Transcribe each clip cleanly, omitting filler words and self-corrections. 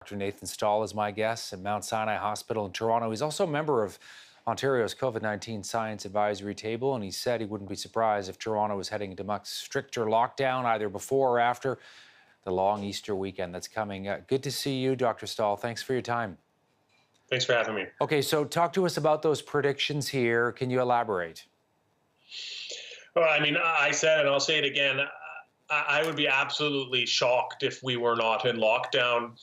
Dr. Nathan Stahl is my guest at Mount Sinai Hospital in Toronto. He's also a member of Ontario's COVID-19 Science Advisory Table, and he said he wouldn't be surprised if Toronto was heading into much stricter lockdown either before or after the long Easter weekend that's coming. Good to see you, Dr. Stahl. Thanks for your time. Thanks for having me. Okay, so talk to us about those predictions here. Can you elaborate? Well, I mean, I said, and I'll say it again, I would be absolutely shocked if we were not in lockdown,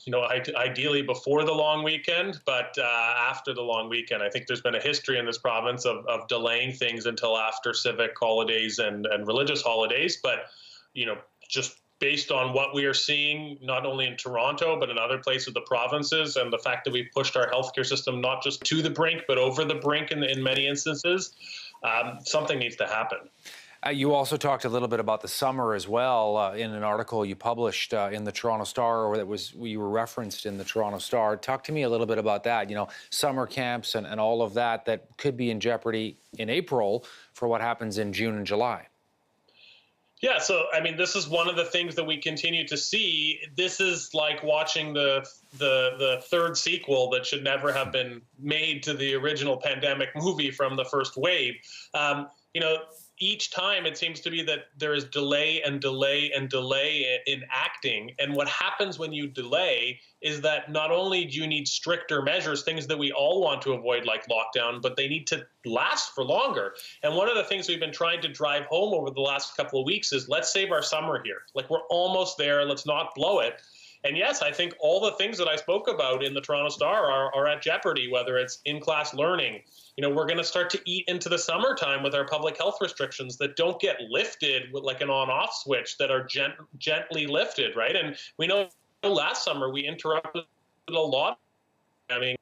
ideally before the long weekend, but after the long weekend. I think there's been a history in this province of delaying things until after civic holidays and religious holidays. But, just based on what we are seeing, not only in Toronto, but in other places of the provinces, and the fact that we've pushed our healthcare system not just to the brink, but over the brink in many instances, something needs to happen. You also talked a little bit about the summer as well in an article you published in the Toronto Star, or you were referenced in the Toronto Star. Talk to me a little bit about that, summer camps and all of that could be in jeopardy in April for what happens in June and July. Yeah, so I mean, this is one of the things that we continue to see. This is like watching the third sequel that should never have been made to the original pandemic movie from the first wave. Each time it seems to be that there is delay and delay and delay in acting. And what happens when you delay is that not only do you need stricter measures, things that we all want to avoid like lockdown, but they need to last for longer. And one of the things we've been trying to drive home over the last couple of weeks is let's save our summer here. Like, we're almost there. Let's not blow it. And yes, I think all the things that I spoke about in the Toronto Star are at jeopardy, whether it's in-class learning. We're going to start to eat into the summertime with our public health restrictions that don't get lifted with like an on-off switch, that are gently lifted, right? And we know last summer we interrupted a lot. I mean,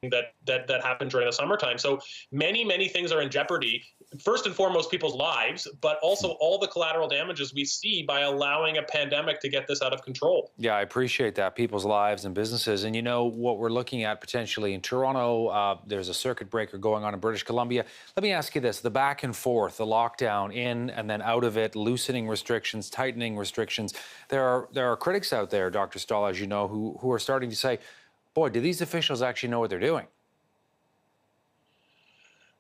that happened during the summertime. So many things are in jeopardy. First and foremost, people's lives, but also all the collateral damages we see by allowing a pandemic to get this out of control. Yeah, I appreciate that. People's lives and businesses. And what we're looking at potentially in Toronto, there's a circuit breaker going on in British Columbia. Let me ask you this, the back and forth, the lockdown in and then out of it, loosening restrictions, tightening restrictions. There are critics out there, Dr. Stahl, as you know, who are starting to say, boy, do these officials actually know what they're doing?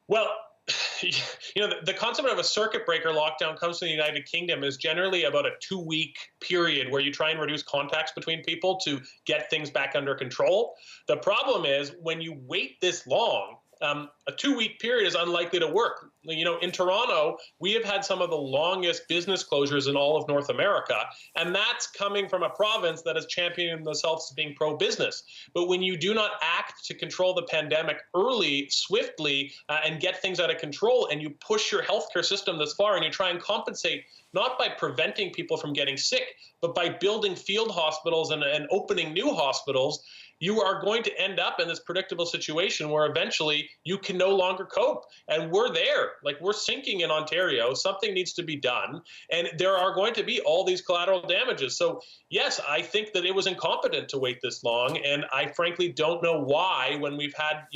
Well, the concept of a circuit breaker lockdown comes from the United Kingdom is generally about a 2-week period where you try and reduce contacts between people to get things back under control. The problem is when you wait this long, a 2-week period is unlikely to work. In Toronto, we have had some of the longest business closures in all of North America, and that's coming from a province that has championed themselves as being pro-business. But when you do not act to control the pandemic early, swiftly, and get things out of control, and you push your healthcare system this far, and you try and compensate not by preventing people from getting sick, but by building field hospitals and opening new hospitals, you are going to end up in this predictable situation where eventually you can no longer cope. And we're there, like we're sinking in Ontario. Something needs to be done. And there are going to be all these collateral damages. So yes, I think that it was incompetent to wait this long. And I frankly don't know why, when we've had,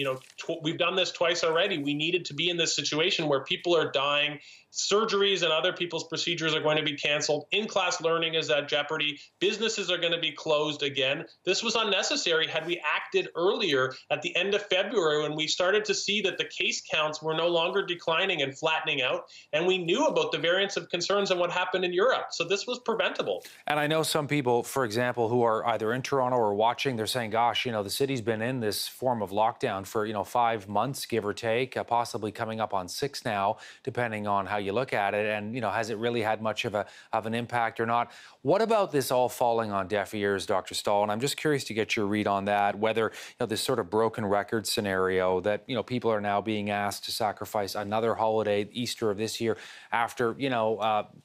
we've done this twice already, we needed to be in this situation where people are dying, surgeries and other people's procedures are going to be canceled, in-class learning is at jeopardy, businesses are going to be closed again. This was unnecessary had we acted earlier at the end of February when we started to see that the case counts were no longer declining and flattening out, and we knew about the variants of concerns and what happened in Europe. So this was preventable. And I know some people, for example, who are either in Toronto or watching, they're saying, gosh, the city's been in this form of lockdown for, 5 months, give or take, possibly coming up on 6 now, depending on how you look at it. And, has it really had much of an impact or not? What about this all falling on deaf ears, Dr. Stahl? And I'm just curious to get your read on that, whether this sort of broken record scenario that, people are now being asked to sacrifice another holiday, Easter of this year, after,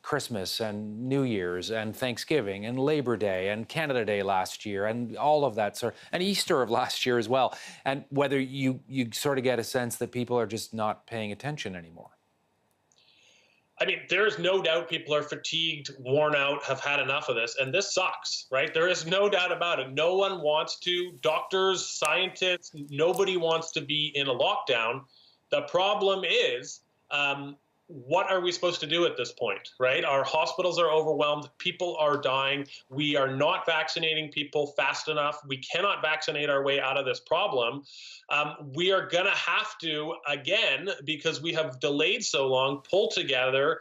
Christmas and New Year's and Thanksgiving and Labor Day and Canada Day last year and all of that and Easter of last year as well. And whether you sort of get a sense that people are just not paying attention anymore. I mean, there is no doubt people are fatigued, worn out, have had enough of this, and this sucks, right? There is no doubt about it. No one wants to, doctors, scientists, nobody wants to be in a lockdown. The problem is what are we supposed to do at this point, right? Our hospitals are overwhelmed. People are dying. We are not vaccinating people fast enough. We cannot vaccinate our way out of this problem. We are going to have to, again, because we have delayed so long, pull together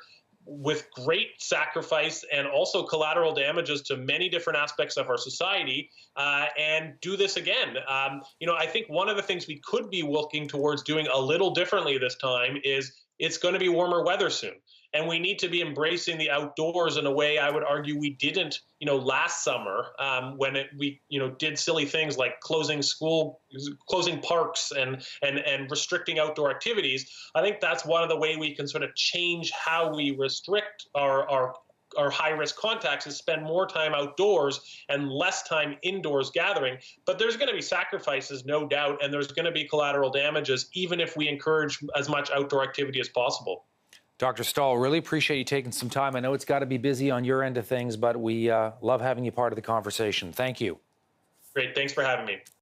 with great sacrifice and also collateral damages to many different aspects of our society, and do this again. I think one of the things we could be looking towards doing a little differently this time is it's going to be warmer weather soon. And we need to be embracing the outdoors in a way I would argue we didn't, last summer, when we, did silly things like closing parks and restricting outdoor activities. I think that's one of the way we can sort of change how we restrict our high-risk contacts, is spend more time outdoors and less time indoors gathering. But there's going to be sacrifices, no doubt, and there's going to be collateral damages, even if we encourage as much outdoor activity as possible. Dr. Stahl, really appreciate you taking some time. I know it's got to be busy on your end of things, but we love having you part of the conversation. Thank you. Great. Thanks for having me.